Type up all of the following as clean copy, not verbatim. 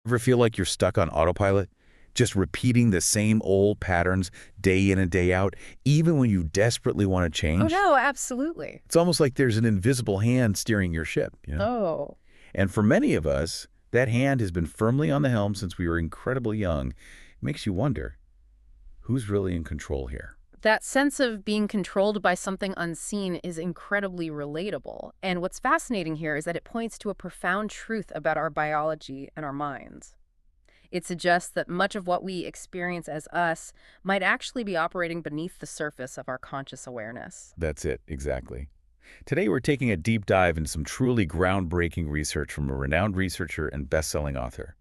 Ever feel like you're stuck on autopilot? Just repeating the same old patterns day in and day out, even when you desperately want to Oh, change? no, absolutely. It's almost like there's an invisible hand steering your ship. Oh, And for many of us, that hand has been firmly on the helm since we were incredibly young. It makes you wonder, who's really in control here? that sense of being controlled by something unseen is incredibly relatable. And what's fascinating here is that it points to a profound truth about our biology and our minds. It suggests that much of what we experience as us might actually be operating beneath the surface of our conscious awareness. That's it, exactly. Today, we're taking a deep dive into some truly groundbreaking research from a renowned researcher and best-selling author.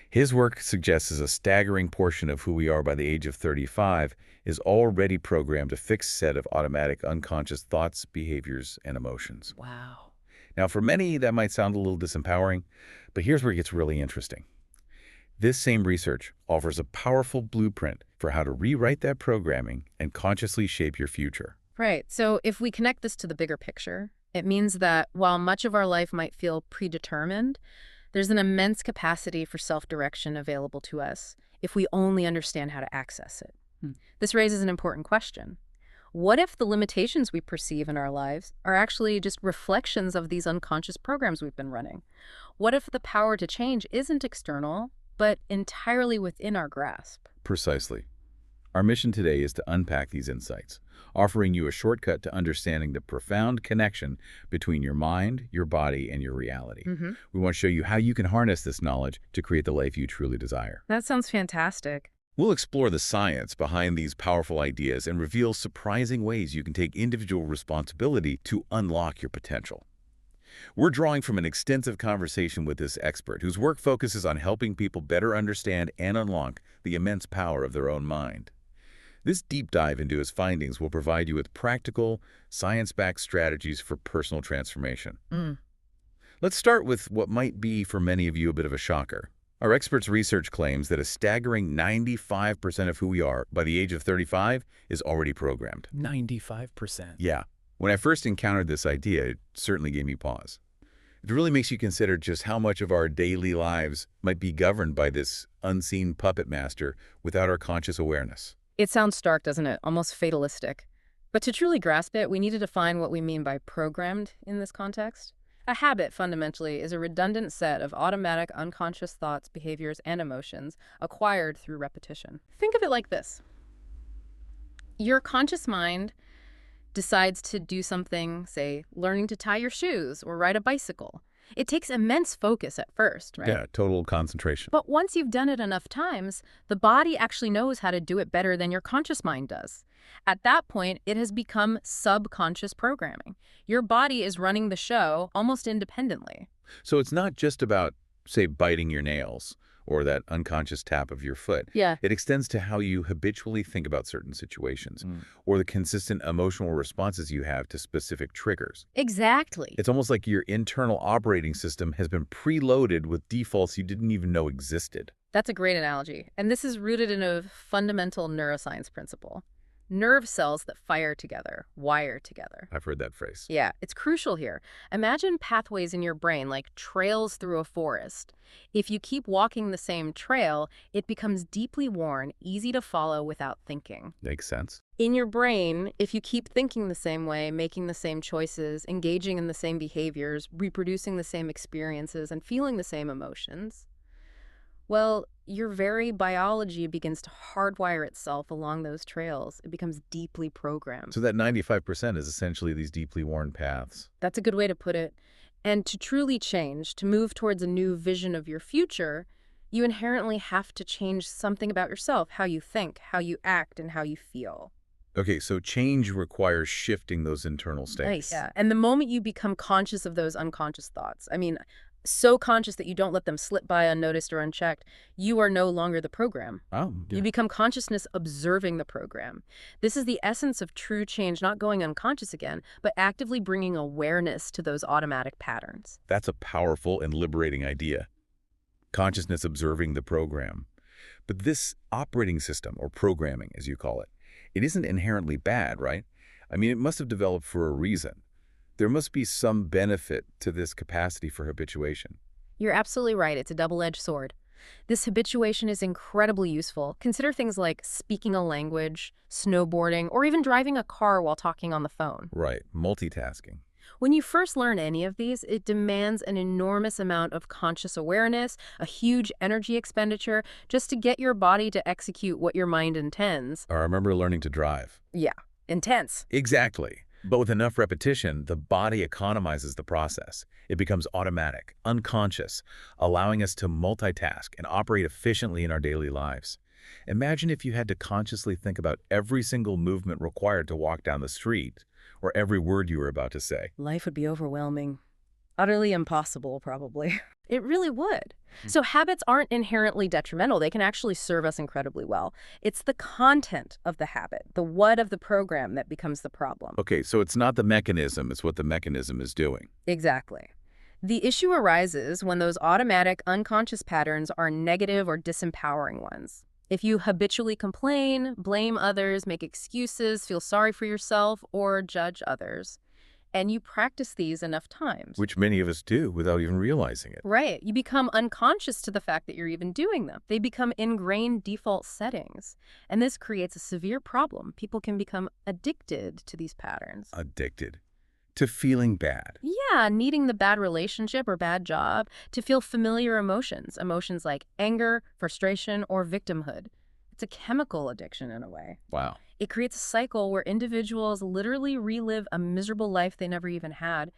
His work suggests a staggering portion of who we are by the age of 35 is already programmed a fixed set of automatic unconscious thoughts, behaviors, and emotions. Wow. Now, for many, that might sound a little disempowering, but here's where it gets really interesting. This same research offers a powerful blueprint for how to rewrite that programming and consciously shape your future. Right. So if we connect this to the bigger picture, it means that while much of our life might feel predetermined, there's an immense capacity for self-direction available to us if we only understand how to access it. This raises an important question. What if the limitations we perceive in our lives are actually just reflections of these unconscious programs we've been running? What if the power to change isn't external, but entirely within our grasp? Precisely. Our mission today is to unpack these insights, offering you a shortcut to understanding the profound connection between your mind, your body, and your reality. We want to show you how you can harness this knowledge to create the life you truly desire. That sounds fantastic. We'll explore the science behind these powerful ideas and reveal surprising ways you can take individual responsibility to unlock your potential. We're drawing from an extensive conversation with this expert whose work focuses on helping people better understand and unlock the immense power of their own mind. This deep dive into his findings will provide you with practical, science-backed strategies for personal transformation. Let's start with what might be for many of you a bit of a shocker. Our expert's research claims that a staggering 95% of who we are by the age of 35 is already programmed. 95%. Yeah. When I first encountered this idea, it certainly gave me pause. It really makes you consider just how much of our daily lives might be governed by this unseen puppet master without our conscious awareness. It sounds stark, doesn't it? Almost fatalistic. But to truly grasp it, we need to define what we mean by programmed in this context. A habit, fundamentally, is a redundant set of automatic unconscious thoughts, behaviors, and emotions acquired through repetition. Think of it like this. Your conscious mind decides to do something, say, learning to tie your shoes or ride a bicycle. It takes immense focus at first, right? Yeah, total concentration. But once you've done it enough times, the body actually knows how to do it better than your conscious mind does. At that point, it has become subconscious programming. Your body is running the show almost independently. So it's not just about, say, biting your nails or that unconscious tap of your foot. Yeah. It extends to how you habitually think about certain situations or the consistent emotional responses you have to specific triggers. Exactly. It's almost like your internal operating system has been preloaded with defaults you didn't even know existed. That's a great analogy. And this is rooted in a fundamental neuroscience principle. Nerve cells that fire together, wire together. I've heard that phrase. Yeah, it's crucial here. Imagine pathways in your brain like trails through a forest. If you keep walking the same trail, it becomes deeply worn, easy to follow without thinking. Makes sense. In your brain, if you keep thinking the same way, making the same choices, engaging in the same behaviors, reproducing the same experiences, and feeling the same emotions, well, your very biology begins to hardwire itself along those trails. It becomes deeply programmed. So that 95% is essentially these deeply worn paths. That's a good way to put it. And to truly change, to move towards a new vision of your future, you inherently have to change something about yourself, how you think, how you act, and how you feel. Okay, so change requires shifting those internal states. Nice. Yeah. And the moment you become conscious of those unconscious thoughts, so conscious that you don't let them slip by unnoticed or unchecked, you are no longer the program. Oh, yeah. You become consciousness observing the program. This is the essence of true change, not going unconscious again, but actively bringing awareness to those automatic patterns. That's a powerful and liberating idea. Consciousness observing the program. But this operating system, or programming as you call it, it isn't inherently bad, right? I mean, it must have developed for a reason. There must be some benefit to this capacity for habituation. You're absolutely right. It's a double-edged sword. This habituation is incredibly useful. Consider things like speaking a language, snowboarding, or even driving a car while talking on the phone. Right, multitasking. When you first learn any of these, it demands an enormous amount of conscious awareness, a huge energy expenditure, just to get your body to execute what your mind intends. I remember learning to drive. Yeah, intense. Exactly. But with enough repetition, the body economizes the process. It becomes automatic, unconscious, allowing us to multitask and operate efficiently in our daily lives. Imagine if you had to consciously think about every single movement required to walk down the street, or every word you were about to say. Life would be overwhelming. Utterly impossible, probably. It really would. So habits aren't inherently detrimental. They can actually serve us incredibly well. It's the content of the habit, the what of the program, that becomes the problem. Okay, so it's not the mechanism, it's what the mechanism is doing. Exactly. The issue arises when those automatic, unconscious patterns are negative or disempowering ones. If you habitually complain, blame others, make excuses, feel sorry for yourself, or judge others, and you practice these enough times. Which many of us do without even realizing it. Right. You become unconscious to the fact that you're even doing them. They become ingrained default settings. And this creates a severe problem. People can become addicted to these patterns. Addicted to feeling bad. Yeah, needing the bad relationship or bad job to feel familiar emotions. Emotions like anger, frustration, or victimhood. It's a chemical addiction in a way. Wow. It creates a cycle where individuals literally relive a miserable life they never even had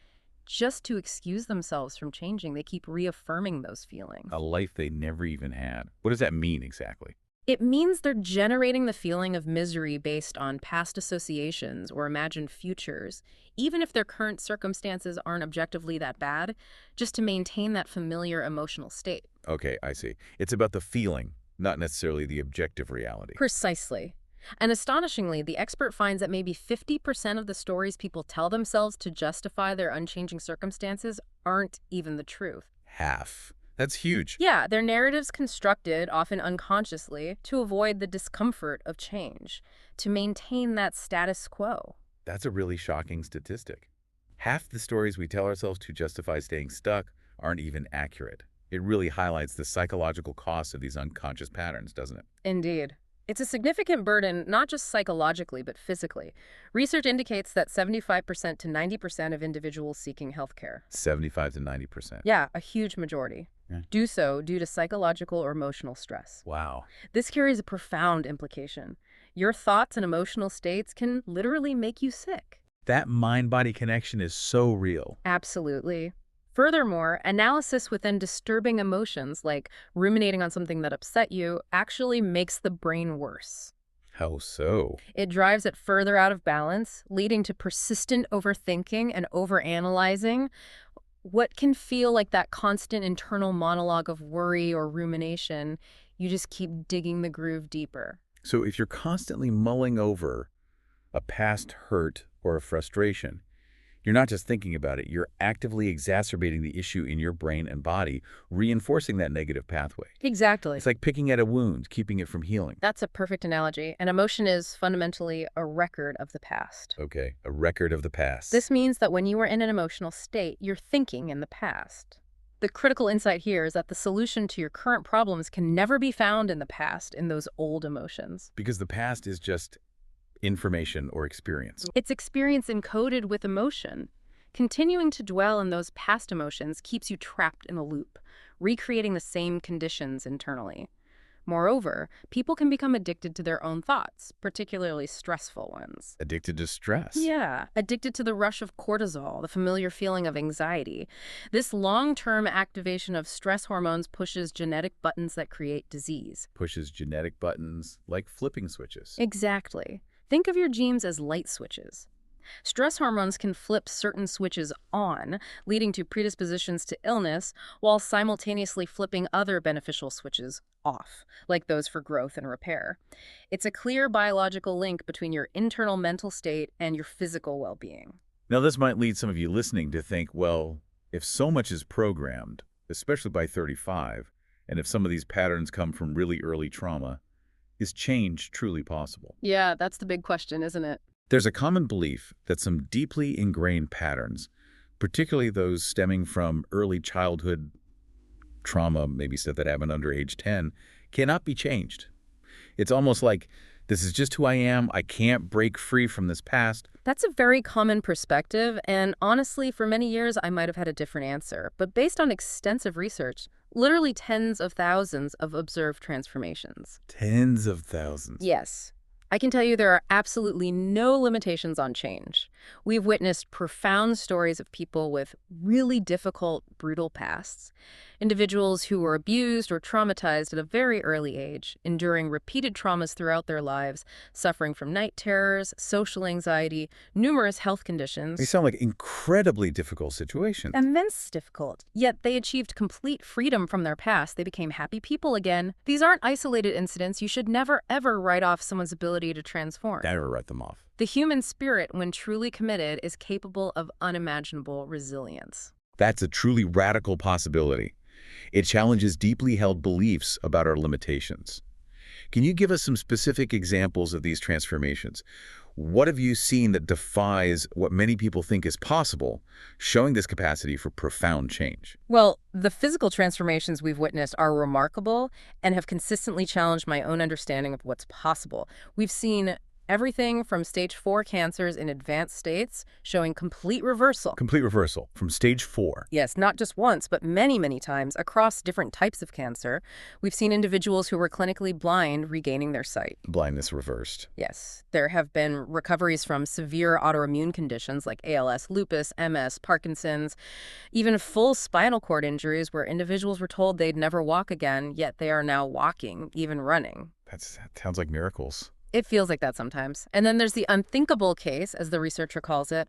just to excuse themselves from changing. They keep reaffirming those feelings. A life they never even had. What does that mean exactly? It means they're generating the feeling of misery based on past associations or imagined futures, even if their current circumstances aren't objectively that bad, just to maintain that familiar emotional state. Okay, I see. It's about the feeling, not necessarily the objective reality. Precisely. And astonishingly, the expert finds that maybe 50% of the stories people tell themselves to justify their unchanging circumstances aren't even the truth. Half. That's huge. Yeah, their narratives constructed, often unconsciously, to avoid the discomfort of change, to maintain that status quo. That's a really shocking statistic. Half the stories we tell ourselves to justify staying stuck aren't even accurate. It really highlights the psychological cost of these unconscious patterns, doesn't it? Indeed. It's a significant burden, not just psychologically, but physically. Research indicates that 75% to 90% of individuals seeking healthcare, 75 to 90%. yeah, a huge majority, Yeah. do so due to psychological or emotional stress. Wow. This carries a profound implication. Your thoughts and emotional states can literally make you sick. That mind-body connection is so real. Absolutely. Furthermore, analysis within disturbing emotions, like ruminating on something that upset you, actually makes the brain worse. How so? It drives it further out of balance, leading to persistent overthinking and overanalyzing. What can feel like that constant internal monologue of worry or rumination, you just keep digging the groove deeper. So if you're constantly mulling over a past hurt or a frustration, you're not just thinking about it, you're actively exacerbating the issue in your brain and body, reinforcing that negative pathway. Exactly. It's like picking at a wound, keeping it from healing. That's a perfect analogy. An emotion is fundamentally a record of the past. Okay, a record of the past. This means that when you are in an emotional state, you're thinking in the past. The critical insight here is that the solution to your current problems can never be found in the past, in those old emotions. Because the past is just information or experience. It's experience encoded with emotion. Continuing to dwell in those past emotions keeps you trapped in a loop, recreating the same conditions internally. Moreover, people can become addicted to their own thoughts, particularly stressful ones. Addicted to stress. Yeah, addicted to the rush of cortisol, the familiar feeling of anxiety. This long-term activation of stress hormones pushes genetic buttons that create disease. Pushes genetic buttons like flipping switches. Exactly. Think of your genes as light switches. Stress hormones can flip certain switches on, leading to predispositions to illness, while simultaneously flipping other beneficial switches off, like those for growth and repair. It's a clear biological link between your internal mental state and your physical well-being. Now, this might lead some of you listening to think, well, if so much is programmed, especially by 35, and if some of these patterns come from really early trauma, is change truly possible? Yeah, that's the big question, isn't it? There's a common belief that some deeply ingrained patterns, particularly those stemming from early childhood trauma, maybe stuff that happened under age 10, cannot be changed. It's almost like, this is just who I am. I can't break free from this past. That's a very common perspective, and honestly, for many years, I might have had a different answer. But based on extensive research, literally tens of thousands of observed transformations. Tens of thousands. Yes. I can tell you there are absolutely no limitations on change. We've witnessed profound stories of people with really difficult, brutal pasts. Individuals who were abused or traumatized at a very early age, enduring repeated traumas throughout their lives, suffering from night terrors, social anxiety, numerous health They conditions. sound like incredibly difficult situations. Immense difficult. Yet they achieved complete freedom from their past. They became happy people again. These aren't isolated incidents. You should never, ever write off someone's ability to transform. Never write them off. The human spirit, when truly committed, is capable of unimaginable resilience. That's a truly radical possibility. It challenges deeply held beliefs about our limitations. Can you give us some specific examples of these transformations? What have you seen that defies what many people think is possible, showing this capacity for profound change? Well, the physical transformations we've witnessed are remarkable and have consistently challenged my own understanding of what's possible. We've seen everything from stage 4 cancers in advanced states showing complete reversal. Complete reversal from stage 4. Yes, not just once, but many, many times across different types of cancer. We've seen individuals who were clinically blind regaining their sight. Blindness reversed. Yes, there have been recoveries from severe autoimmune conditions like ALS, lupus, MS, Parkinson's, even full spinal cord injuries where individuals were told they'd never walk again, yet they are now walking, even running. That sounds like miracles. It feels like that sometimes. And then there's the unthinkable case, as the researcher calls it,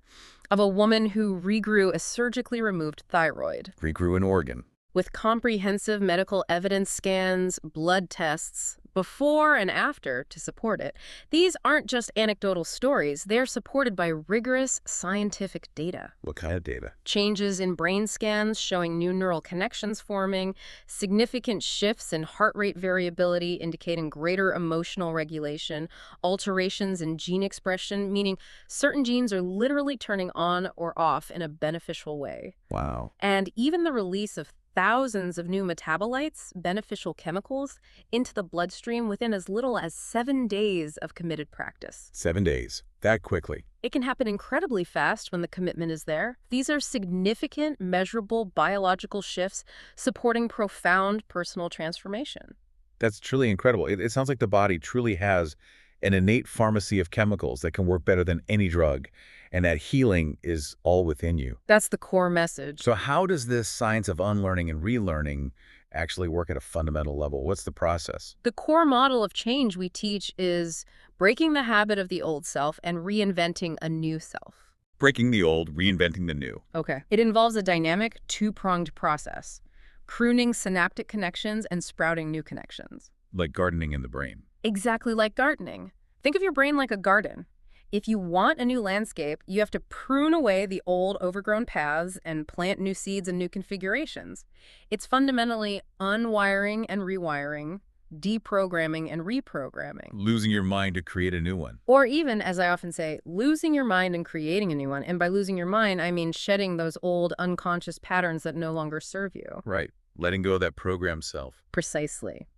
of a woman who regrew a surgically removed thyroid. Regrew an organ. With comprehensive medical evidence scans, blood tests, before and after to support it. These aren't just anecdotal stories. They're supported by rigorous scientific data. What kind of data? Changes in brain scans showing new neural connections forming, significant shifts in heart rate variability indicating greater emotional regulation, alterations in gene expression, meaning certain genes are literally turning on or off in a beneficial way. Wow. And even the release of thousands of new metabolites, beneficial chemicals, into the bloodstream within as little as 7 days of committed practice. 7 days. That quickly. It can happen incredibly fast when the commitment is there. These are significant, measurable biological shifts supporting profound personal transformation. That's truly incredible. It sounds like the body truly has an innate pharmacy of chemicals that can work better than any drug, and that healing is all within you. That's the core message. So how does this science of unlearning and relearning actually work at a fundamental level? What's the process? The core model of change we teach is breaking the habit of the old self and reinventing a new self. Breaking the old, reinventing the new. Okay. It involves a dynamic, two-pronged process, pruning synaptic connections and sprouting new connections. Like gardening in the brain. Exactly like gardening. Think of your brain like a garden. If you want a new landscape, you have to prune away the old overgrown paths and plant new seeds and new configurations. It's fundamentally unwiring and rewiring, deprogramming and reprogramming. Losing your mind to create a new one. Or even, as I often say, losing your mind and creating a new one. And by losing your mind, I mean shedding those old unconscious patterns that no longer serve you. Right. Letting go of that programmed self. Precisely.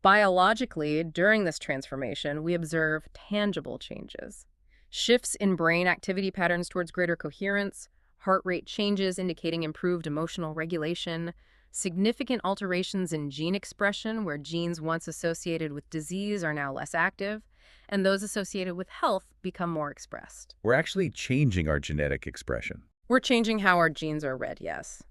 Biologically, during this transformation, we observe tangible changes. Shifts in brain activity patterns towards greater coherence, heart rate changes indicating improved emotional regulation, significant alterations in gene expression where genes once associated with disease are now less active, and those associated with health become more expressed. We're actually changing our genetic expression. We're changing how our genes are read, yes.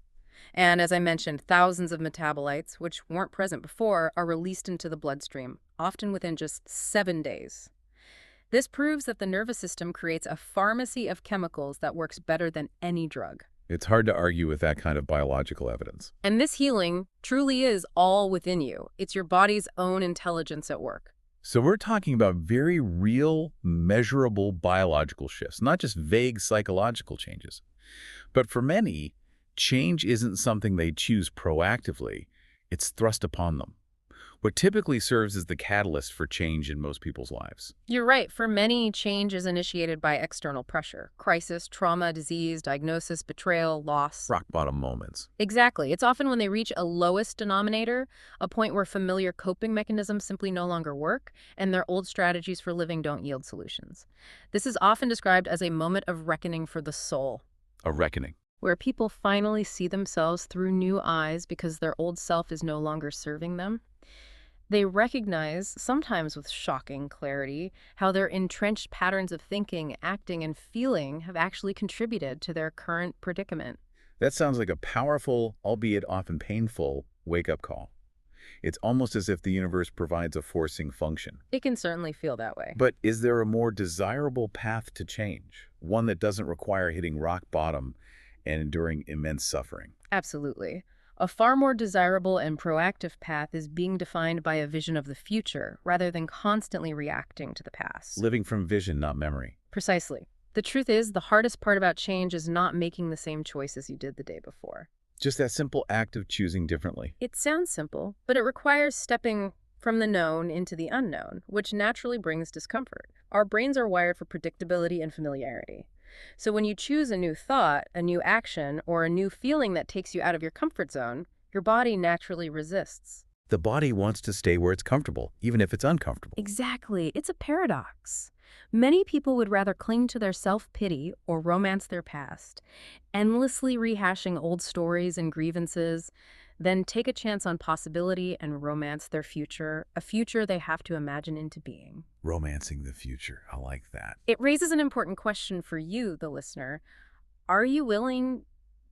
And as I mentioned, thousands of metabolites, which weren't present before, are released into the bloodstream, often within just 7 days. This proves that the nervous system creates a pharmacy of chemicals that works better than any drug. It's hard to argue with that kind of biological evidence. And this healing truly is all within you. It's your body's own intelligence at work. So we're talking about very real, measurable biological shifts, not just vague psychological changes. But for many, change isn't something they choose proactively. It's thrust upon them. what typically serves as the catalyst for change in most people's lives. You're right. For many, change is initiated by external pressure. Crisis, trauma, disease, diagnosis, betrayal, loss. Rock bottom moments. Exactly. It's often when they reach a lowest denominator, a point where familiar coping mechanisms simply no longer work, and their old strategies for living don't yield solutions. This is often described as a moment of reckoning for the soul, A reckoning. where people finally see themselves through new eyes because their old self is no longer serving them. They recognize, sometimes with shocking clarity, how their entrenched patterns of thinking, acting, and feeling have actually contributed to their current predicament. That sounds like a powerful, albeit often painful, wake-up call. It's almost as if the universe provides a forcing function. It can certainly feel that way. But is there a more desirable path to change? One that doesn't require hitting rock bottom and enduring immense suffering? Absolutely. A far more desirable and proactive path is being defined by a vision of the future, rather than constantly reacting to the past. Living from vision, not memory. Precisely. The truth is, the hardest part about change is not making the same choices you did the day before. Just that simple act of choosing differently. It sounds simple, but it requires stepping from the known into the unknown, which naturally brings discomfort. Our brains are wired for predictability and familiarity. So when you choose a new thought, a new action, or a new feeling that takes you out of your comfort zone, your body naturally resists. The body wants to stay where it's comfortable, even if it's uncomfortable. Exactly. It's a paradox. Many people would rather cling to their self-pity or romance their past, endlessly rehashing old stories and grievances, than take a chance on possibility and romance their future, a future they have to imagine into being. Romancing the future. I like that. It raises an important question for you, the listener. Are you willing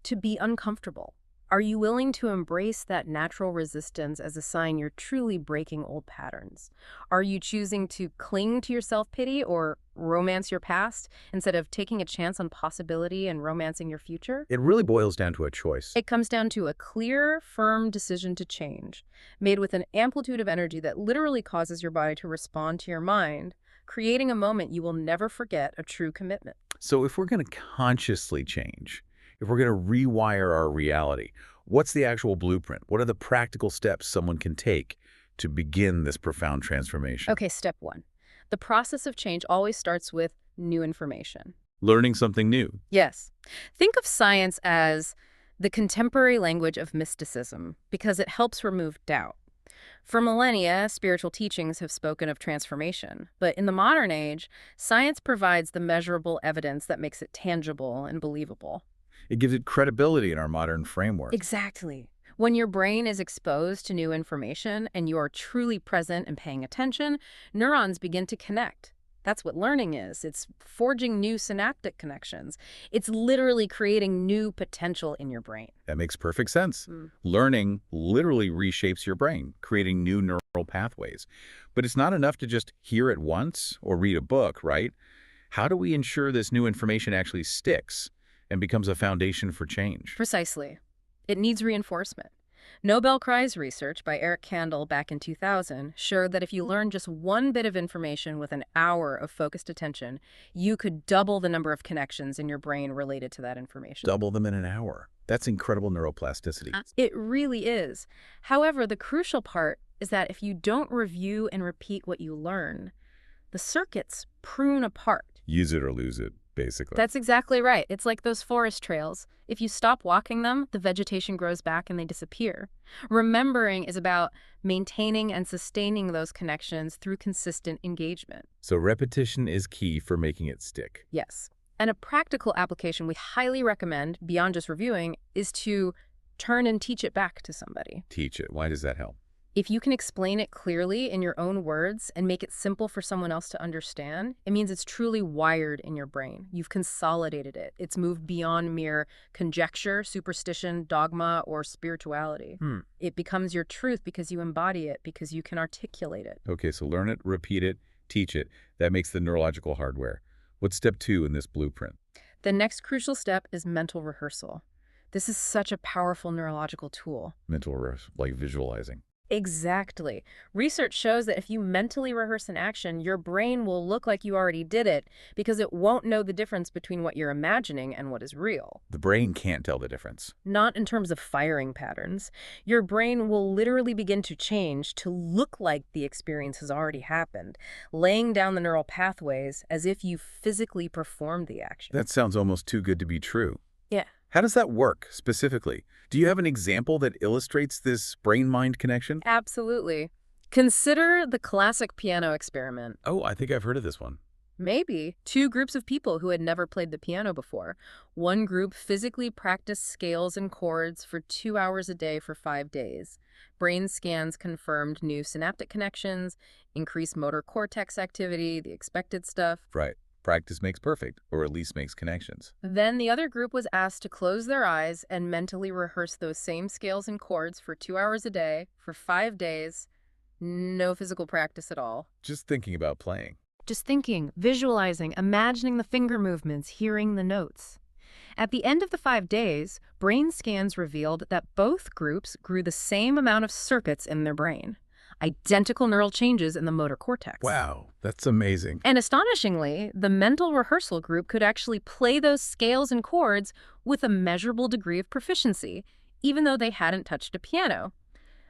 to be uncomfortable? Are you willing to embrace that natural resistance as a sign you're truly breaking old patterns? Are you choosing to cling to your self-pity or romance your past instead of taking a chance on possibility and romancing your future? It really boils down to a choice. It comes down to a clear, firm decision to change, made with an amplitude of energy that literally causes your body to respond to your mind, creating a moment you will never forget, a true commitment. So if we're going to consciously change, if we're going to rewire our reality, what's the actual blueprint? What are the practical steps someone can take to begin this profound transformation? Okay, step one. The process of change always starts with new information. Learning something new. Yes. Think of science as the contemporary language of mysticism because it helps remove doubt. For millennia, spiritual teachings have spoken of transformation. But in the modern age, science provides the measurable evidence that makes it tangible and believable. It gives it credibility in our modern framework. Exactly. When your brain is exposed to new information and you are truly present and paying attention, neurons begin to connect. That's what learning is. It's forging new synaptic connections. It's literally creating new potential in your brain. That makes perfect sense. Learning literally reshapes your brain, creating new neural pathways. But it's not enough to just hear it once or read a book, right? How do we ensure this new information actually sticks and becomes a foundation for change? Precisely. It needs reinforcement. Nobel Prize research by Eric Kandel back in 2000 showed that if you learn just one bit of information with an hour of focused attention, you could double the number of connections in your brain related to that information. Double them in an hour. That's incredible neuroplasticity. It really is. However, the crucial part is that if you don't review and repeat what you learn, the circuits prune apart. Use it or lose it, basically. That's exactly right. It's like those forest trails. If you stop walking them, the vegetation grows back and they disappear. Remembering is about maintaining and sustaining those connections through consistent engagement. So repetition is key for making it stick. Yes. And a practical application we highly recommend, beyond just reviewing, is to turn and teach it back to somebody. Teach it. Why does that help? If you can explain it clearly in your own words and make it simple for someone else to understand, it means it's truly wired in your brain. You've consolidated it. It's moved beyond mere conjecture, superstition, dogma, or spirituality. It becomes your truth because you embody it, because you can articulate it. Okay, so learn it, repeat it, teach it. That makes the neurological hardware. What's step 2 in this blueprint? The next crucial step is mental rehearsal. This is such a powerful neurological tool. Mental rehearsal, like visualizing. Exactly. Research shows that if you mentally rehearse an action, your brain will look like you already did it because it won't know the difference between what you're imagining and what is real. The brain can't tell the difference. Not in terms of firing patterns. Your brain will literally begin to change to look like the experience has already happened, laying down the neural pathways as if you physically performed the action. That sounds almost too good to be true. Yeah. How does that work, specifically? Do you have an example that illustrates this brain-mind connection? Absolutely. Consider the classic piano experiment. Oh, I think I've heard of this one. Maybe two groups of people who had never played the piano before. One group physically practiced scales and chords for 2 hours a day for 5 days. Brain scans confirmed new synaptic connections, increased motor cortex activity, the expected stuff. Right. Practice makes perfect, or at least makes connections. Then the other group was asked to close their eyes and mentally rehearse those same scales and chords for 2 hours a day for 5 days. No physical practice at all. Just thinking about playing. Just thinking, visualizing, imagining the finger movements, hearing the notes. At the end of the 5 days, brain scans revealed that both groups grew the same amount of circuits in their brain. Identical neural changes in the motor cortex. Wow, that's amazing. And astonishingly, the mental rehearsal group could actually play those scales and chords with a measurable degree of proficiency, even though they hadn't touched a piano.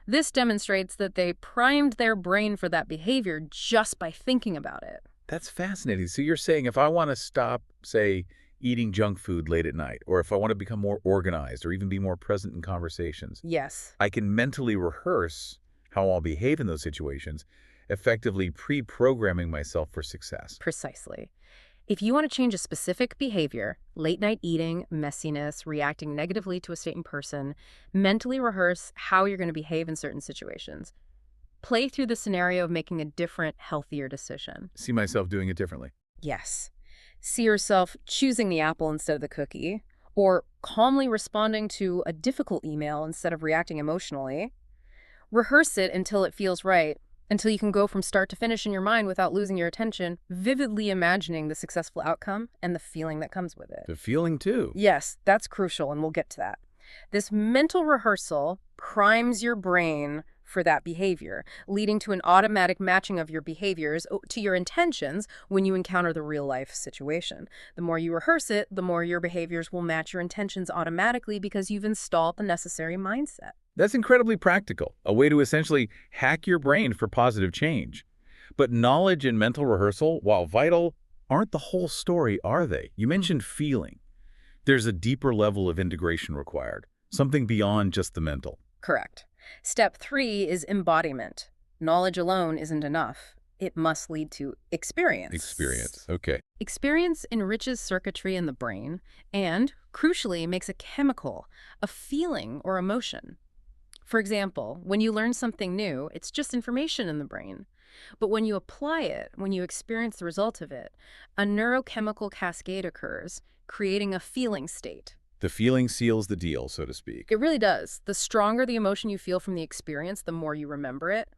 This demonstrates that they primed their brain for that behavior just by thinking about it. That's fascinating. So you're saying if I want to stop, say, eating junk food late at night, or if I want to become more organized or even be more present in conversations, Yes. I can mentally rehearse how I'll behave in those situations, effectively pre-programming myself for success. Precisely. If you want to change a specific behavior, late night eating, messiness, reacting negatively to a certain person, mentally rehearse how you're going to behave in certain situations. Play through the scenario of making a different, healthier decision. See myself doing it differently. Yes. See yourself choosing the apple instead of the cookie, or calmly responding to a difficult email instead of reacting emotionally. Rehearse it until it feels right, until you can go from start to finish in your mind without losing your attention, vividly imagining the successful outcome and the feeling that comes with it. The feeling, too. Yes, that's crucial, and we'll get to that. This mental rehearsal primes your brain for that behavior, leading to an automatic matching of your behaviors to your intentions when you encounter the real-life situation. The more you rehearse it, the more your behaviors will match your intentions automatically because you've installed the necessary mindset. That's incredibly practical, a way to essentially hack your brain for positive change. But knowledge and mental rehearsal, while vital, aren't the whole story, are they? You mentioned feeling. There's a deeper level of integration required, something beyond just the mental. Correct. Step 3 is embodiment. Knowledge alone isn't enough. It must lead to experience. Experience, okay. Experience enriches circuitry in the brain and, crucially, makes a chemical, a feeling or emotion. For example, when you learn something new, it's just information in the brain. But when you apply it, when you experience the result of it, a neurochemical cascade occurs, creating a feeling state. The feeling seals the deal, so to speak. It really does. The stronger the emotion you feel from the experience, the more you remember it.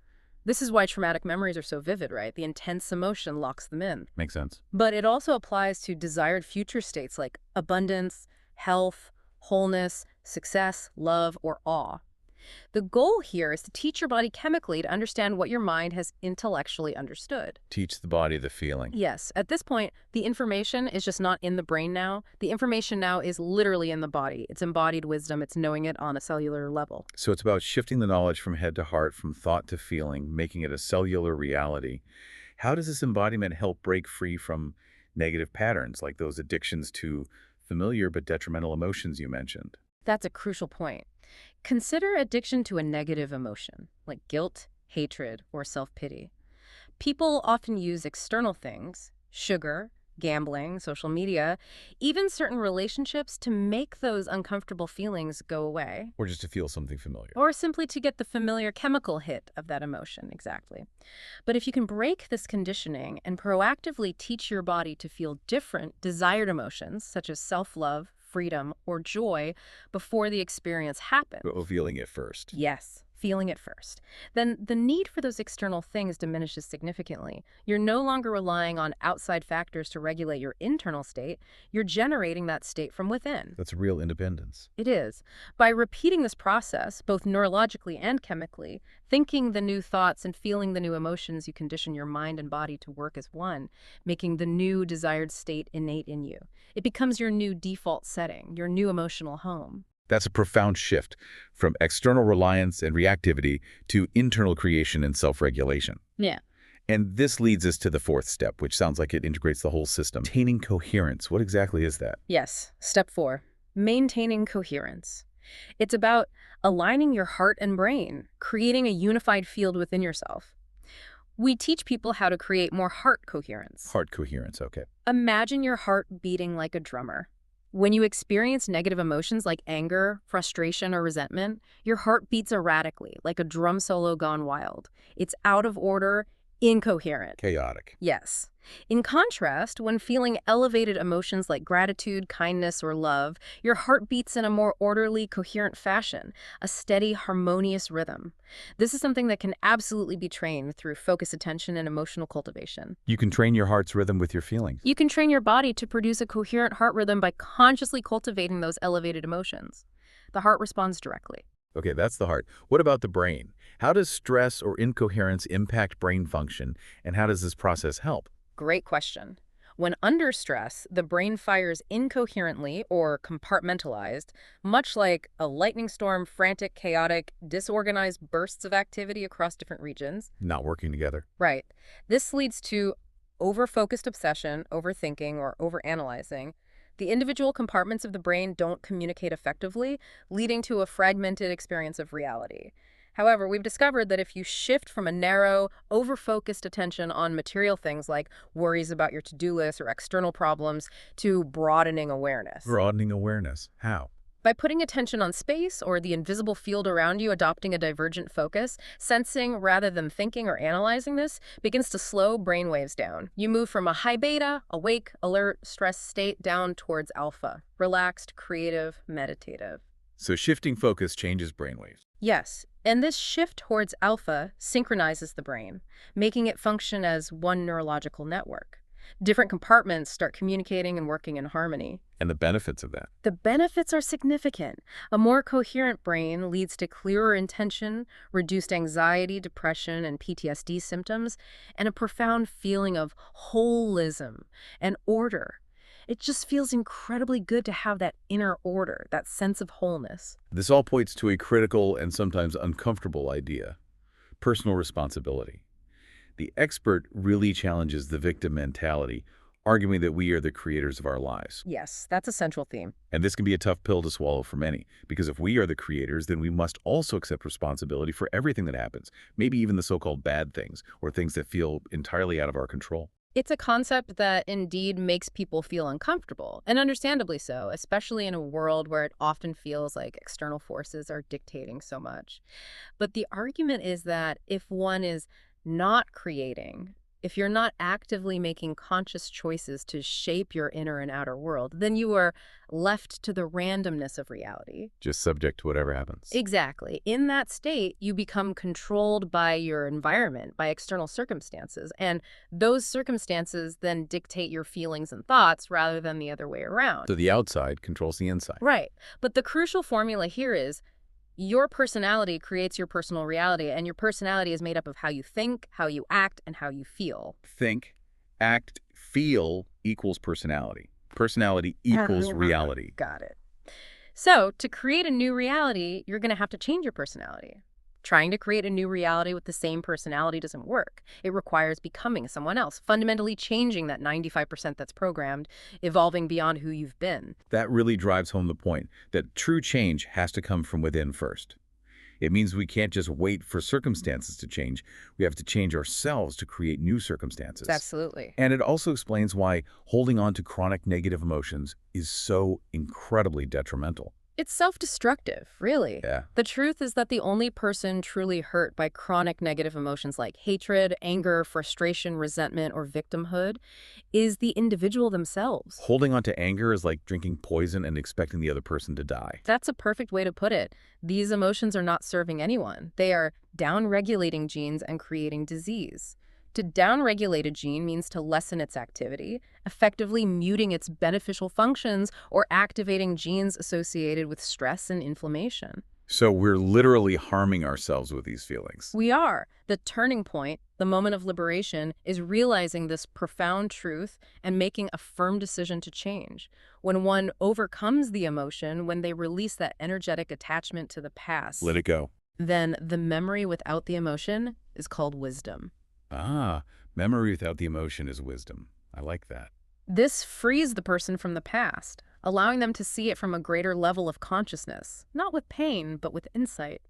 This is why traumatic memories are so vivid, right? The intense emotion locks them in. Makes sense. But it also applies to desired future states like abundance, health, wholeness, success, love, or awe. The goal here is to teach your body chemically to understand what your mind has intellectually understood. Teach the body the feeling. Yes, at this point, the information is just not in the brain now. The information now is literally in the body. It's embodied wisdom. It's knowing it on a cellular level. So it's about shifting the knowledge from head to heart, from thought to feeling, making it a cellular reality. How does this embodiment help break free from negative patterns, like those addictions to familiar but detrimental emotions you mentioned? That's a crucial point. Consider addiction to a negative emotion, like guilt, hatred, or self-pity. People often use external things, sugar, gambling, social media, even certain relationships to make those uncomfortable feelings go away. Or just to feel something familiar. Or simply to get the familiar chemical hit of that emotion, exactly. But if you can break this conditioning and proactively teach your body to feel different, desired emotions, such as self-love, freedom, or joy before the experience happens. Feeling it first. Yes. feeling it first, then the need for those external things diminishes significantly. You're no longer relying on outside factors to regulate your internal state. You're generating that state from within. That's real independence. It is. By repeating this process, both neurologically and chemically, thinking the new thoughts and feeling the new emotions, you condition your mind and body to work as one, making the new desired state innate in you. It becomes your new default setting, your new emotional home. That's a profound shift from external reliance and reactivity to internal creation and self-regulation. Yeah. And this leads us to the fourth step, which sounds like it integrates the whole system. Maintaining coherence. What exactly is that? Yes. Step 4, maintaining coherence. It's about aligning your heart and brain, creating a unified field within yourself. We teach people how to create more heart coherence. Heart coherence, okay. Imagine your heart beating like a drummer. When you experience negative emotions like anger, frustration, or resentment, your heart beats erratically, like a drum solo gone wild. It's out of order, incoherent. Chaotic. Yes. In contrast, when feeling elevated emotions like gratitude, kindness, or love, your heart beats in a more orderly, coherent fashion, a steady, harmonious rhythm. This is something that can absolutely be trained through focused attention and emotional cultivation. You can train your heart's rhythm with your feelings. You can train your body to produce a coherent heart rhythm by consciously cultivating those elevated emotions. The heart responds directly. Okay, that's the heart. What about the brain? How does stress or incoherence impact brain function, and how does this process help? Great question. When under stress, the brain fires incoherently or compartmentalized, much like a lightning storm, frantic, chaotic, disorganized bursts of activity across different regions. Not working together. Right. This leads to over-focused obsession, overthinking, or overanalyzing. The individual compartments of the brain don't communicate effectively, leading to a fragmented experience of reality. However, we've discovered that if you shift from a narrow, over-focused attention on material things like worries about your to-do list or external problems to broadening awareness. Broadening awareness. How? By putting attention on space or the invisible field around you, adopting a divergent focus, sensing rather than thinking or analyzing this begins to slow brain waves down. You move from a high beta, awake, alert, stressed state down towards alpha, relaxed, creative, meditative. So shifting focus changes brainwaves. Yes, and this shift towards alpha synchronizes the brain, making it function as one neurological network. Different compartments start communicating and working in harmony. And the benefits of that. The benefits are significant. A more coherent brain leads to clearer intention, reduced anxiety, depression, and PTSD symptoms, and a profound feeling of holism and order. It just feels incredibly good to have that inner order, that sense of wholeness. This all points to a critical and sometimes uncomfortable idea: personal responsibility. The expert really challenges the victim mentality, arguing that we are the creators of our lives. Yes, that's a central theme. And this can be a tough pill to swallow for many, because if we are the creators, then we must also accept responsibility for everything that happens, maybe even the so-called bad things, or things that feel entirely out of our control. It's a concept that indeed makes people feel uncomfortable, and understandably so, especially in a world where it often feels like external forces are dictating so much. But the argument is that if one is not creating, if you're not actively making conscious choices to shape your inner and outer world, then you are left to the randomness of reality. Just subject to whatever happens. Exactly. In that state, you become controlled by your environment, by external circumstances, and those circumstances then dictate your feelings and thoughts rather than the other way around. So the outside controls the inside. Right. But the crucial formula here is your personality creates your personal reality, and your personality is made up of how you think, how you act, and how you feel. Think, act, feel equals personality. Personality equals reality. Got it. So, to create a new reality, you're going to have to change your personality. Trying to create a new reality with the same personality doesn't work. It requires becoming someone else, fundamentally changing that 95% that's programmed, evolving beyond who you've been. That really drives home the point that true change has to come from within first. It means we can't just wait for circumstances to change. We have to change ourselves to create new circumstances. Absolutely. And it also explains why holding on to chronic negative emotions is so incredibly detrimental. It's self-destructive, really. Yeah. The truth is that the only person truly hurt by chronic negative emotions like hatred, anger, frustration, resentment, or victimhood is the individual themselves. Holding on to anger is like drinking poison and expecting the other person to die. That's a perfect way to put it. These emotions are not serving anyone. They are down-regulating genes and creating disease. To downregulate a gene means to lessen its activity, effectively muting its beneficial functions or activating genes associated with stress and inflammation. So we're literally harming ourselves with these feelings. We are. The turning point, the moment of liberation, is realizing this profound truth and making a firm decision to change. When one overcomes the emotion, when they release that energetic attachment to the past, Let it go. then the memory without the emotion is called wisdom. Ah, memory without the emotion is wisdom. I like that. This frees the person from the past, allowing them to see it from a greater level of consciousness, not with pain, but with insight.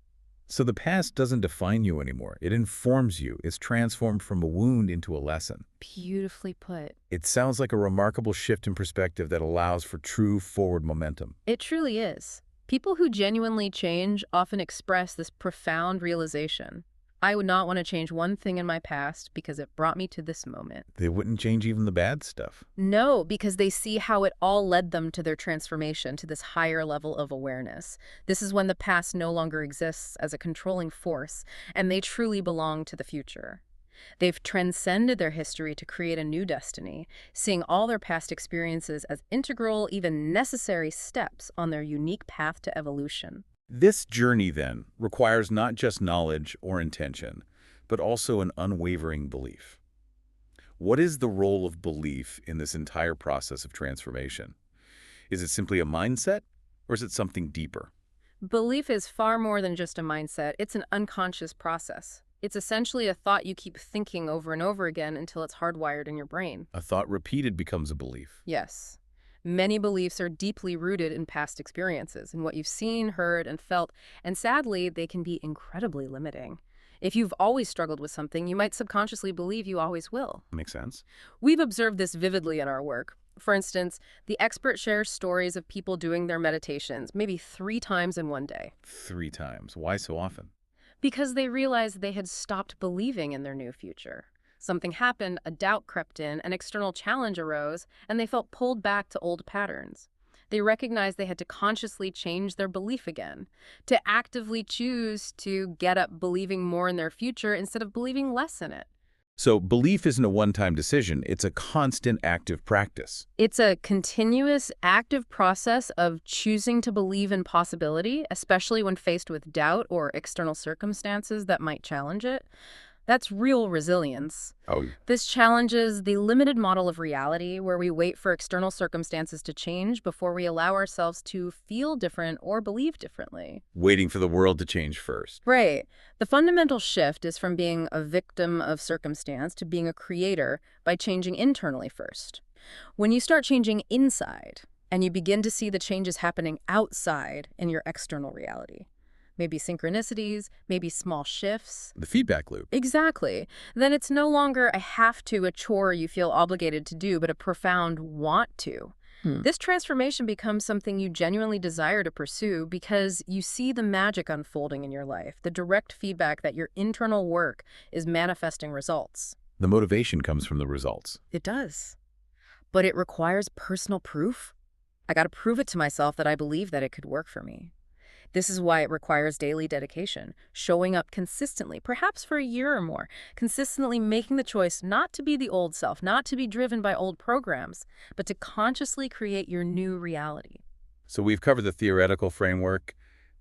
So the past doesn't define you anymore. It informs you. It's transformed from a wound into a lesson. Beautifully put. It sounds like a remarkable shift in perspective that allows for true forward momentum. It truly is. People who genuinely change often express this profound realization. I would not want to change one thing in my past because it brought me to this moment. They wouldn't change even the bad stuff. No, because they see how it all led them to their transformation, to this higher level of awareness. This is when the past no longer exists as a controlling force, and they truly belong to the future. They've transcended their history to create a new destiny, seeing all their past experiences as integral, even necessary steps on their unique path to evolution. This journey, then, requires not just knowledge or intention, but also an unwavering belief. What is the role of belief in this entire process of transformation? Is it simply a mindset, or is it something deeper? Belief is far more than just a mindset. It's an unconscious process. It's essentially a thought you keep thinking over and over again until it's hardwired in your brain. A thought repeated becomes a belief. Yes. Many beliefs are deeply rooted in past experiences, in what you've seen, heard, and felt, and sadly, they can be incredibly limiting. If you've always struggled with something, you might subconsciously believe you always will. Makes sense? We've observed this vividly in our work. For instance, the expert shares stories of people doing their meditations maybe 3 times in one day. 3 times. Why so often? Because they realized they had stopped believing in their new future. Something happened, a doubt crept in, an external challenge arose, and they felt pulled back to old patterns. They recognized they had to consciously change their belief again, to actively choose to get up believing more in their future instead of believing less in it. So belief isn't a one-time decision. It's a constant active practice. It's a continuous, active process of choosing to believe in possibility, especially when faced with doubt or external circumstances that might challenge it. That's real resilience. Oh, This challenges the limited model of reality where we wait for external circumstances to change before we allow ourselves to feel different or believe differently. waiting for the world to change first. Right. The fundamental shift is from being a victim of circumstance to being a creator by changing internally first. When you start changing inside and you begin to see the changes happening outside in your external reality, maybe synchronicities, maybe small shifts. The feedback loop. Exactly. Then it's no longer a have to, a chore you feel obligated to do, but a profound want to. This transformation becomes something you genuinely desire to pursue because you see the magic unfolding in your life, the direct feedback that your internal work is manifesting results. The motivation comes from the results. It does. But it requires personal proof. I got to prove it to myself that I believe that it could work for me. This is why it requires daily dedication, showing up consistently, perhaps for a year or more, consistently making the choice not to be the old self, not to be driven by old programs, but to consciously create your new reality. So we've covered the theoretical framework,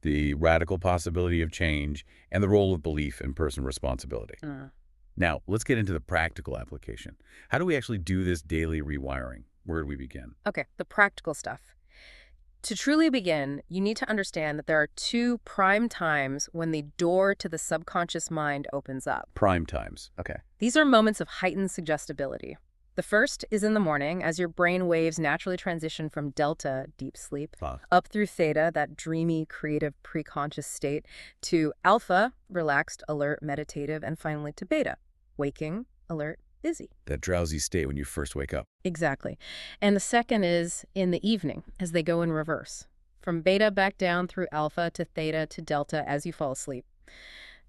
the radical possibility of change, and the role of belief in personal responsibility. Now, let's get into the practical application. How do we actually do this daily rewiring? Where do we begin? Okay, the practical stuff. To truly begin, you need to understand that there are 2 prime times when the door to the subconscious mind opens up. Prime times. Okay. These are moments of heightened suggestibility. The first is in the morning, as your brain waves naturally transition from delta, deep sleep, up through theta, that dreamy, creative, preconscious state, to alpha, relaxed, alert, meditative, and finally to beta, waking, alert, busy. That drowsy state when you first wake up. Exactly. And the second is in the evening, as they go in reverse, from beta back down through alpha to theta to delta as you fall asleep.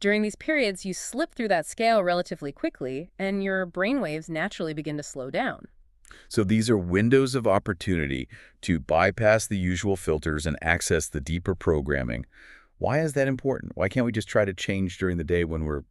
During these periods, you slip through that scale relatively quickly, and your brainwaves naturally begin to slow down. So these are windows of opportunity to bypass the usual filters and access the deeper programming. Why is that important? Why can't we just try to change during the day when we're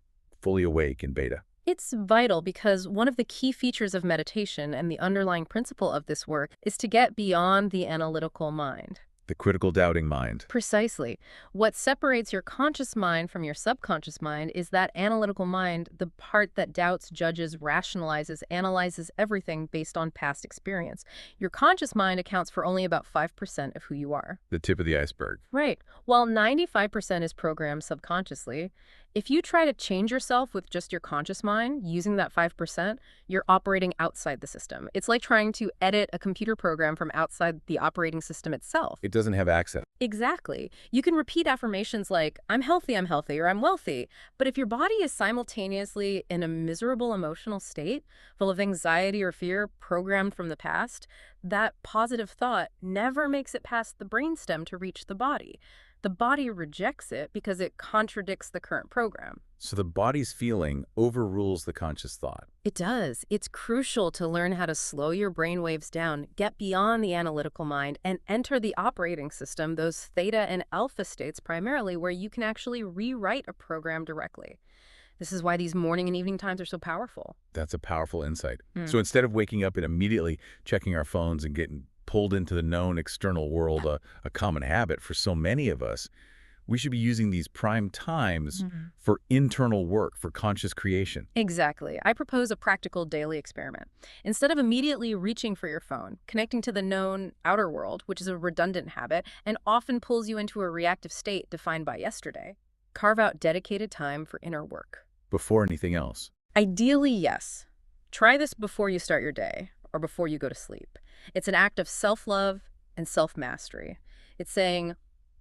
fully awake in beta? It's vital because one of the key features of meditation and the underlying principle of this work is to get beyond the analytical mind. The critical doubting mind. Precisely. What separates your conscious mind from your subconscious mind is that analytical mind, the part that doubts, judges, rationalizes, analyzes everything based on past experience. Your conscious mind accounts for only about 5% of who you are. The tip of the iceberg. Right. While 95% is programmed subconsciously, if you try to change yourself with just your conscious mind, using that 5%, you're operating outside the system. It's like trying to edit a computer program from outside the operating system itself. It doesn't have access. Exactly. You can repeat affirmations like, I'm healthy, or I'm wealthy. But if your body is simultaneously in a miserable emotional state, full of anxiety or fear programmed from the past, that positive thought never makes it past the brainstem to reach the body. The body rejects it because it contradicts the current program. So the body's feeling overrules the conscious thought. It does. It's crucial to learn how to slow your brain waves down, get beyond the analytical mind, and enter the operating system, those theta and alpha states primarily, where you can actually rewrite a program directly. This is why these morning and evening times are so powerful. That's a powerful insight. So instead of waking up and immediately checking our phones and getting pulled into the known external world, a common habit for so many of us, we should be using these prime times for internal work, for conscious creation. Exactly. I propose a practical daily experiment. Instead of immediately reaching for your phone, connecting to the known outer world, which is a redundant habit and often pulls you into a reactive state defined by yesterday, carve out dedicated time for inner work. Before anything else. Ideally, yes. Try this before you start your day or before you go to sleep. It's an act of self-love and self-mastery. It's saying,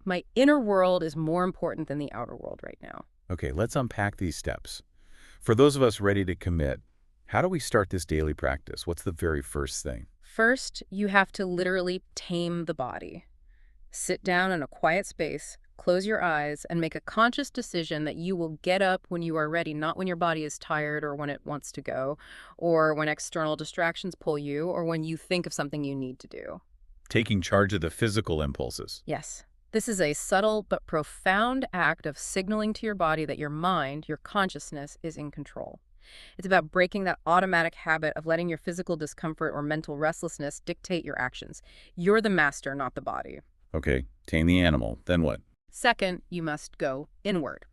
my inner world is more important than the outer world right now. Okay, let's unpack these steps. For those of us ready to commit, how do we start this daily practice? What's the very first thing? First, you have to literally tame the body. Sit down in a quiet space, close your eyes, and make a conscious decision that you will get up when you are ready, not when your body is tired or when it wants to go, or when external distractions pull you, or when you think of something you need to do. Taking charge of the physical impulses. Yes. This is a subtle but profound act of signaling to your body that your mind, your consciousness, is in control. It's about breaking that automatic habit of letting your physical discomfort or mental restlessness dictate your actions. You're the master, not the body. Okay, tame the animal. Then what? Second, you must go inward.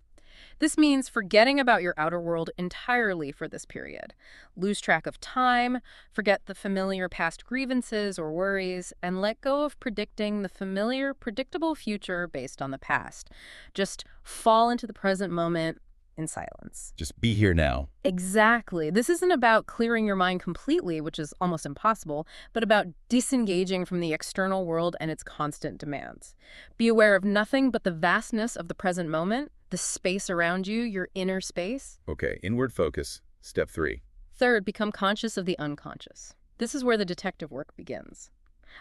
This means forgetting about your outer world entirely for this period. Lose track of time, forget the familiar past grievances or worries, and let go of predicting the familiar, predictable future based on the past. Just fall into the present moment in silence. Just be here now. Exactly. This isn't about clearing your mind completely, which is almost impossible, but about disengaging from the external world and its constant demands. Be aware of nothing but the vastness of the present moment, the space around you, your inner space. Okay, inward focus. Step 3. Third, become conscious of the unconscious. This is where the detective work begins.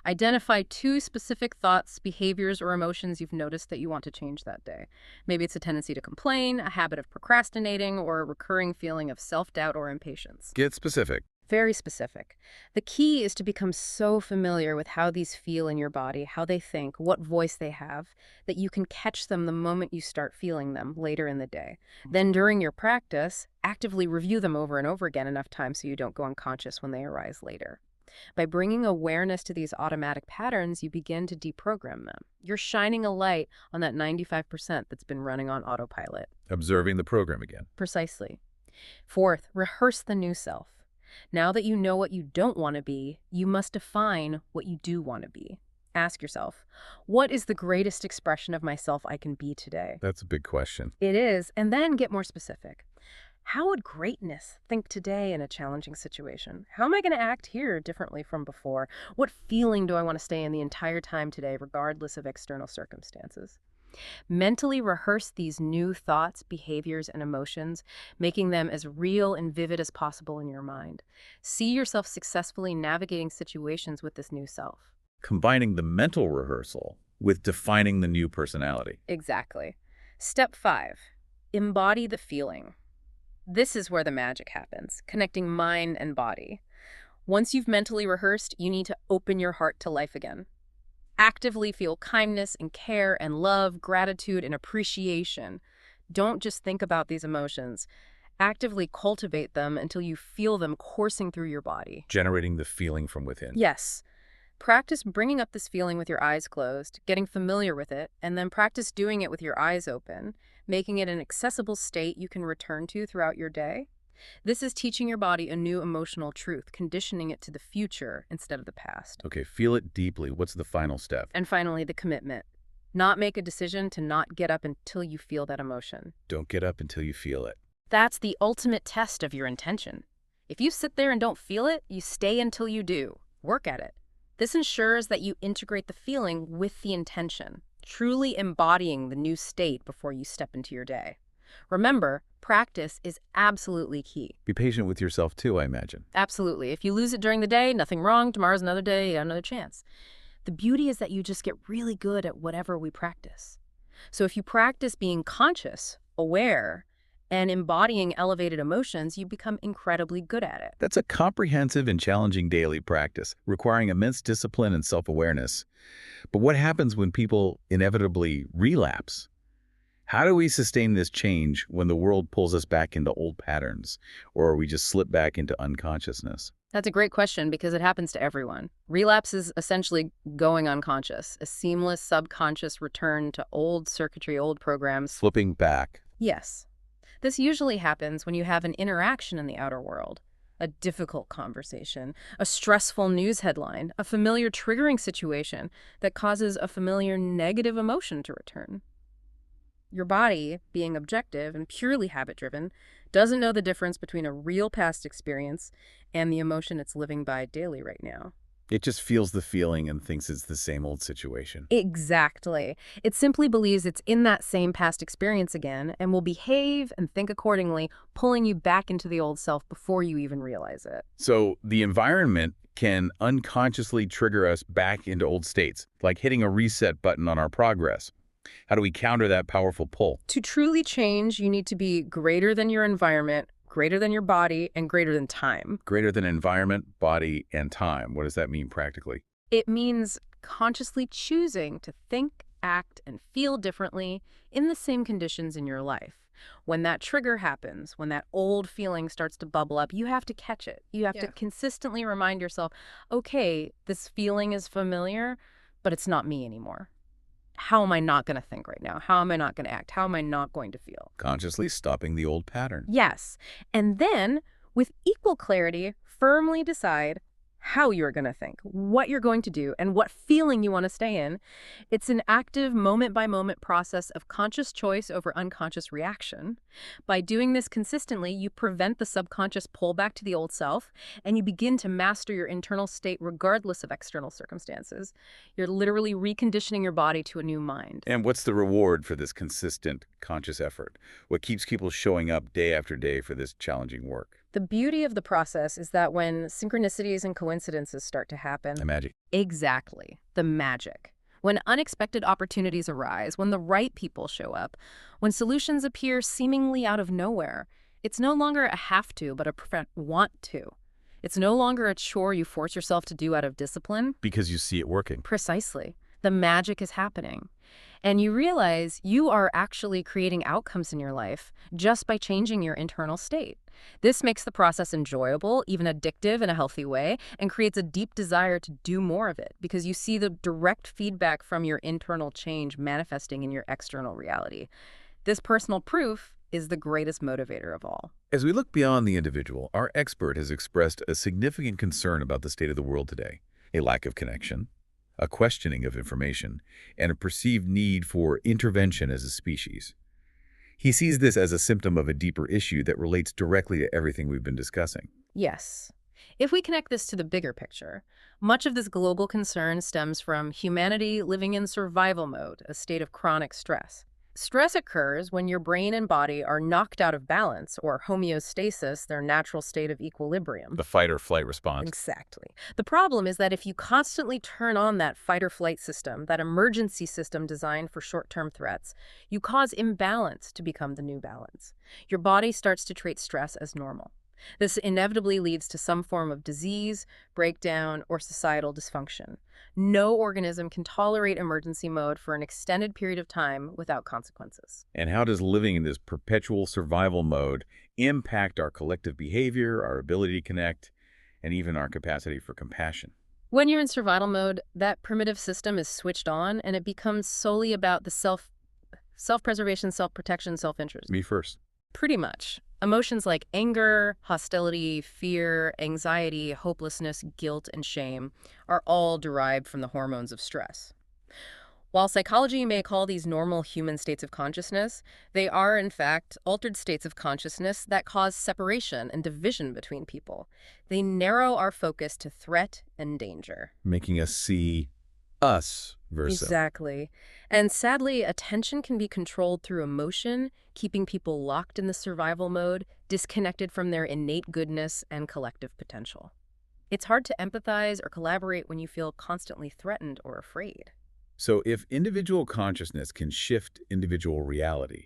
Identify 2 specific thoughts, behaviors, or emotions you've noticed that you want to change that day. Maybe it's a tendency to complain, a habit of procrastinating, or a recurring feeling of self-doubt or impatience. Get specific. Very specific. The key is to become so familiar with how these feel in your body, how they think, what voice they have, that you can catch them the moment you start feeling them later in the day. Then during your practice, actively review them over and over again enough times so you don't go unconscious when they arise later. By bringing awareness to these automatic patterns, you begin to deprogram them. You're shining a light on that 95% that's been running on autopilot. Observing the program again. Precisely. Fourth, rehearse the new self. Now that you know what you don't want to be, you must define what you do want to be. Ask yourself, what is the greatest expression of myself I can be today? That's a big question. It is, and then get more specific. How would greatness think today in a challenging situation? How am I going to act here differently from before? What feeling do I want to stay in the entire time today, regardless of external circumstances? Mentally rehearse these new thoughts, behaviors, and emotions, making them as real and vivid as possible in your mind. See yourself successfully navigating situations with this new self. Combining the mental rehearsal with defining the new personality. Exactly. Step 5, embody the feeling. This is where the magic happens, connecting mind and body. Once you've mentally rehearsed, you need to open your heart to life again. Actively feel kindness and care and love, gratitude and appreciation. Don't just think about these emotions. Actively cultivate them until you feel them coursing through your body. Generating the feeling from within. Yes. Practice bringing up this feeling with your eyes closed, getting familiar with it, and then practice doing it with your eyes open, making it an accessible state you can return to throughout your day. This is teaching your body a new emotional truth, conditioning it to the future instead of the past. Okay, feel it deeply. What's the final step? And finally, the commitment. Not make a decision to not get up until you feel that emotion. Don't get up until you feel it. That's the ultimate test of your intention. If you sit there and don't feel it, you stay until you do. Work at it. This ensures that you integrate the feeling with the intention, truly embodying the new state before you step into your day. Remember, practice is absolutely key. Be patient with yourself too, I imagine. Absolutely. If you lose it during the day, nothing wrong. Tomorrow's another day, you got another chance. The beauty is that you just get really good at whatever we practice. So if you practice being conscious, aware, and embodying elevated emotions, you become incredibly good at it. That's a comprehensive and challenging daily practice, requiring immense discipline and self-awareness. But what happens when people inevitably relapse? How do we sustain this change when the world pulls us back into old patterns, or we just slip back into unconsciousness? That's a great question because it happens to everyone. Relapse is essentially going unconscious, a seamless subconscious return to old circuitry, old programs. Slipping back. Yes. This usually happens when you have an interaction in the outer world, a difficult conversation, a stressful news headline, a familiar triggering situation that causes a familiar negative emotion to return. Your body, being objective and purely habit-driven, doesn't know the difference between a real past experience and the emotion it's living by daily right now. It just feels the feeling and thinks it's the same old situation. Exactly. It simply believes it's in that same past experience again and will behave and think accordingly, pulling you back into the old self before you even realize it. So the environment can unconsciously trigger us back into old states, like hitting a reset button on our progress. How do we counter that powerful pull? To truly change, you need to be greater than your environment, greater than your body, and greater than time. Greater than environment, body, and time. What does that mean practically? It means consciously choosing to think, act, and feel differently in the same conditions in your life. When that trigger happens, when that old feeling starts to bubble up, you have to catch it. You have to consistently remind yourself, okay, this feeling is familiar, but it's not me anymore. How am I not going to think right now? How am I not going to act? How am I not going to feel? Consciously stopping the old pattern. Yes. And then, with equal clarity, firmly decide how you're going to think, what you're going to do, and what feeling you want to stay in. It's an active moment-by-moment process of conscious choice over unconscious reaction. By doing this consistently, you prevent the subconscious pullback to the old self, and you begin to master your internal state regardless of external circumstances. You're literally reconditioning your body to a new mind. And what's the reward for this consistent, conscious effort? What keeps people showing up day after day for this challenging work? The beauty of the process is that when synchronicities and coincidences start to happen... The magic. Exactly. The magic. When unexpected opportunities arise, when the right people show up, when solutions appear seemingly out of nowhere, it's no longer a have to, but a want to. It's no longer a chore you force yourself to do out of discipline. Because you see it working. Precisely. The magic is happening. And you realize you are actually creating outcomes in your life just by changing your internal state. This makes the process enjoyable, even addictive in a healthy way, and creates a deep desire to do more of it because you see the direct feedback from your internal change manifesting in your external reality. This personal proof is the greatest motivator of all. As we look beyond the individual, our expert has expressed a significant concern about the state of the world today, a lack of connection, a questioning of information, and a perceived need for intervention as a species. He sees this as a symptom of a deeper issue that relates directly to everything we've been discussing. Yes. If we connect this to the bigger picture, much of this global concern stems from humanity living in survival mode, a state of chronic stress. Stress occurs when your brain and body are knocked out of balance, or homeostasis, their natural state of equilibrium. The fight or flight response. Exactly. The problem is that if you constantly turn on that fight or flight system, that emergency system designed for short-term threats, you cause imbalance to become the new balance. Your body starts to treat stress as normal. This inevitably leads to some form of disease, breakdown, or societal dysfunction. No organism can tolerate emergency mode for an extended period of time without consequences. And how does living in this perpetual survival mode impact our collective behavior, our ability to connect, and even our capacity for compassion? When you're in survival mode, that primitive system is switched on and it becomes solely about the self-preservation, self-protection, self-interest. Me first. Pretty much. Emotions like anger, hostility, fear, anxiety, hopelessness, guilt, and shame are all derived from the hormones of stress. While psychology may call these normal human states of consciousness, they are, in fact, altered states of consciousness that cause separation and division between people. They narrow our focus to threat and danger. Making us see us versa. Exactly. And sadly, attention can be controlled through emotion, keeping people locked in the survival mode, disconnected from their innate goodness and collective potential. It's hard to empathize or collaborate when you feel constantly threatened or afraid. So if individual consciousness can shift individual reality,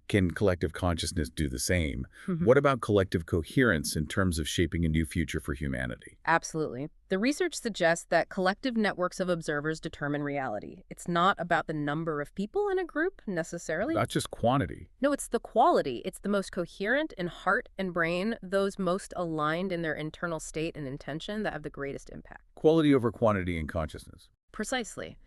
can collective consciousness do the same? What about collective coherence in terms of shaping a new future for humanity? Absolutely. The research suggests that collective networks of observers determine reality. It's not about the number of people in a group, necessarily. Not just quantity. No, it's the quality. It's the most coherent in heart and brain, those most aligned in their internal state and intention that have the greatest impact. Quality over quantity in consciousness. Precisely.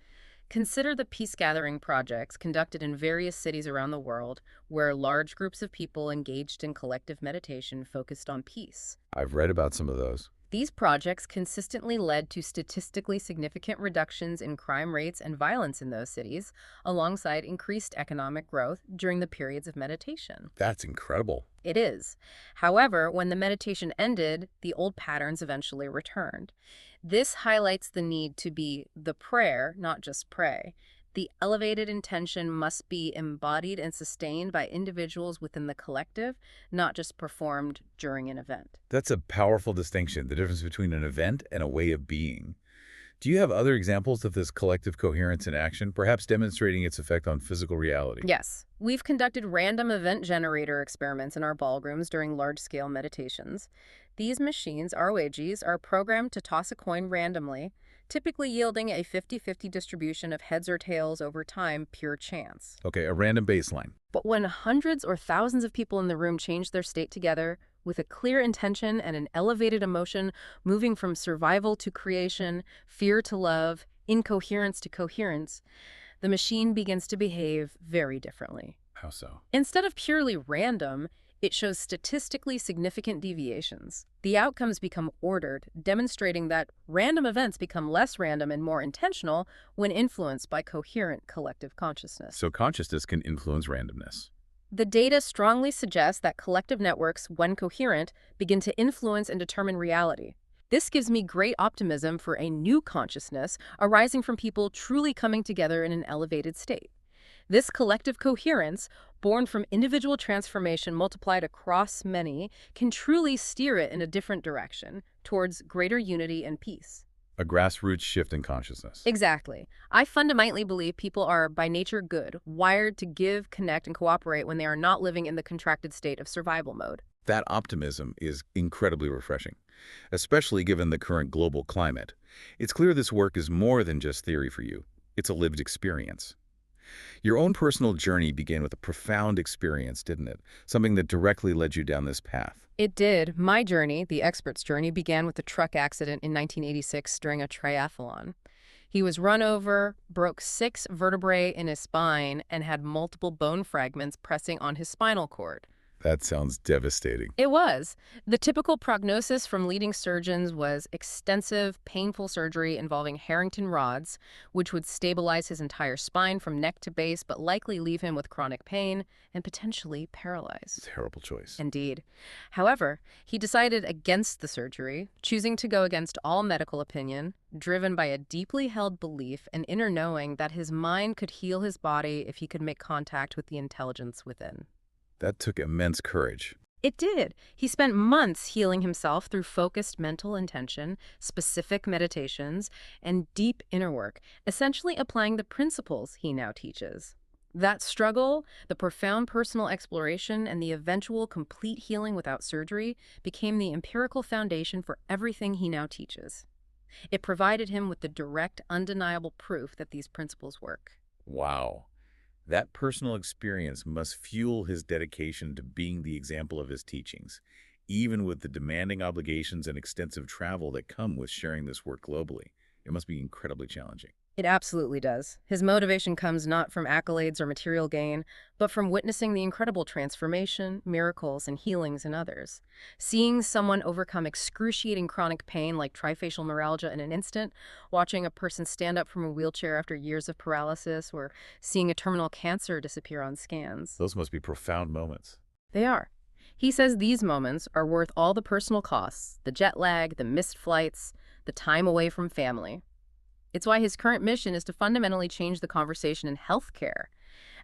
Consider the peace-gathering projects conducted in various cities around the world where large groups of people engaged in collective meditation focused on peace. I've read about some of those. These projects consistently led to statistically significant reductions in crime rates and violence in those cities, alongside increased economic growth during the periods of meditation. That's incredible. It is. However, when the meditation ended, the old patterns eventually returned. This highlights the need to be the prayer, not just pray. The elevated intention must be embodied and sustained by individuals within the collective, not just performed during an event. That's a powerful distinction, the difference between an event and a way of being. Do you have other examples of this collective coherence in action, perhaps demonstrating its effect on physical reality? Yes. We've conducted random event generator experiments in our ballrooms during large-scale meditations. These machines, ROAGs, are programmed to toss a coin randomly, typically yielding a 50-50 distribution of heads or tails over time, pure chance. Okay, a random baseline. But when hundreds or thousands of people in the room change their state together, with a clear intention and an elevated emotion, moving from survival to creation, fear to love, incoherence to coherence, the machine begins to behave very differently. How so? Instead of purely random, it shows statistically significant deviations. The outcomes become ordered, demonstrating that random events become less random and more intentional when influenced by coherent collective consciousness. So consciousness can influence randomness. The data strongly suggests that collective networks, when coherent, begin to influence and determine reality. This gives me great optimism for a new consciousness arising from people truly coming together in an elevated state. This collective coherence, born from individual transformation multiplied across many, can truly steer it in a different direction, towards greater unity and peace. A grassroots shift in consciousness. Exactly. I fundamentally believe people are by nature good, wired to give, connect, and cooperate when they are not living in the contracted state of survival mode. That optimism is incredibly refreshing, especially given the current global climate. It's clear this work is more than just theory for you. It's a lived experience. Your own personal journey began with a profound experience, didn't it? Something that directly led you down this path. It did. My journey, the expert's journey, began with a truck accident in 1986 during a triathlon. He was run over, broke 6 vertebrae in his spine, and had multiple bone fragments pressing on his spinal cord. That sounds devastating. It was. The typical prognosis from leading surgeons was extensive, painful surgery involving Harrington rods, which would stabilize his entire spine from neck to base, but likely leave him with chronic pain and potentially paralyzed. Terrible choice. Indeed. However, he decided against the surgery, choosing to go against all medical opinion, driven by a deeply held belief and inner knowing that his mind could heal his body if he could make contact with the intelligence within. That took immense courage. It did. He spent months healing himself through focused mental intention, specific meditations, and deep inner work, essentially applying the principles he now teaches. That struggle, the profound personal exploration, and the eventual complete healing without surgery became the empirical foundation for everything he now teaches. It provided him with the direct, undeniable proof that these principles work. Wow. That personal experience must fuel his dedication to being the example of his teachings, even with the demanding obligations and extensive travel that come with sharing this work globally. It must be incredibly challenging. It absolutely does. His motivation comes not from accolades or material gain, but from witnessing the incredible transformation, miracles, and healings in others. Seeing someone overcome excruciating chronic pain like trifacial neuralgia in an instant, watching a person stand up from a wheelchair after years of paralysis, or seeing a terminal cancer disappear on scans. Those must be profound moments. They are. He says these moments are worth all the personal costs, the jet lag, the missed flights, the time away from family. It's why his current mission is to fundamentally change the conversation in healthcare,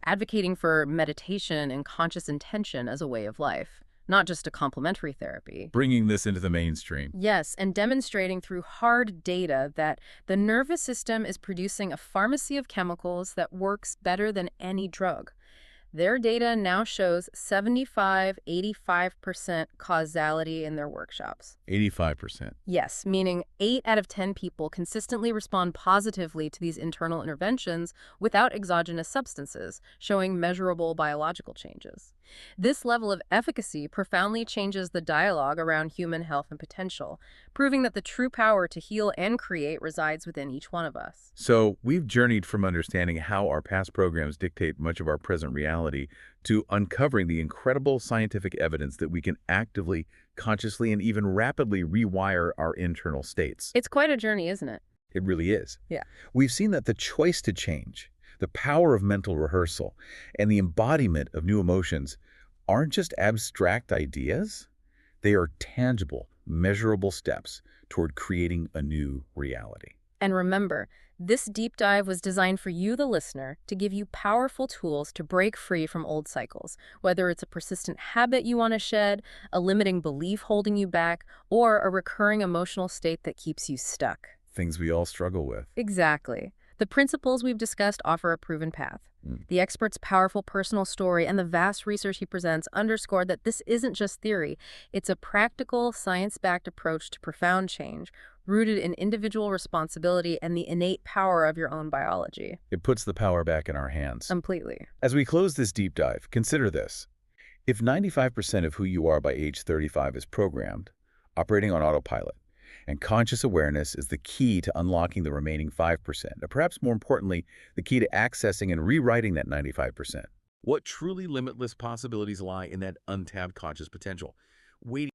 advocating for meditation and conscious intention as a way of life, not just a complementary therapy. Bringing this into the mainstream. Yes, and demonstrating through hard data that the nervous system is producing a pharmacy of chemicals that works better than any drug. Their data now shows 75–85% causality in their workshops. 85%. Yes, meaning 8 out of 10 people consistently respond positively to these internal interventions without exogenous substances, showing measurable biological changes. This level of efficacy profoundly changes the dialogue around human health and potential, proving that the true power to heal and create resides within each one of us. So we've journeyed from understanding how our past programs dictate much of our present reality to uncovering the incredible scientific evidence that we can actively, consciously, and even rapidly rewire our internal states. It's quite a journey, isn't it? It really is. Yeah. We've seen that the choice to change, the power of mental rehearsal, and the embodiment of new emotions aren't just abstract ideas. They are tangible, measurable steps toward creating a new reality. And remember, this deep dive was designed for you, the listener, to give you powerful tools to break free from old cycles, whether it's a persistent habit you want to shed, a limiting belief holding you back, or a recurring emotional state that keeps you stuck. Things we all struggle with. Exactly. The principles we've discussed offer a proven path. The expert's powerful personal story and the vast research he presents underscore that this isn't just theory. It's a practical, science-backed approach to profound change, rooted in individual responsibility and the innate power of your own biology. It puts the power back in our hands. Completely. As we close this deep dive, consider this. If 95% of who you are by age 35 is programmed, operating on autopilot, and conscious awareness is the key to unlocking the remaining 5%, or perhaps more importantly, the key to accessing and rewriting that 95%. What truly limitless possibilities lie in that untapped conscious potential, waiting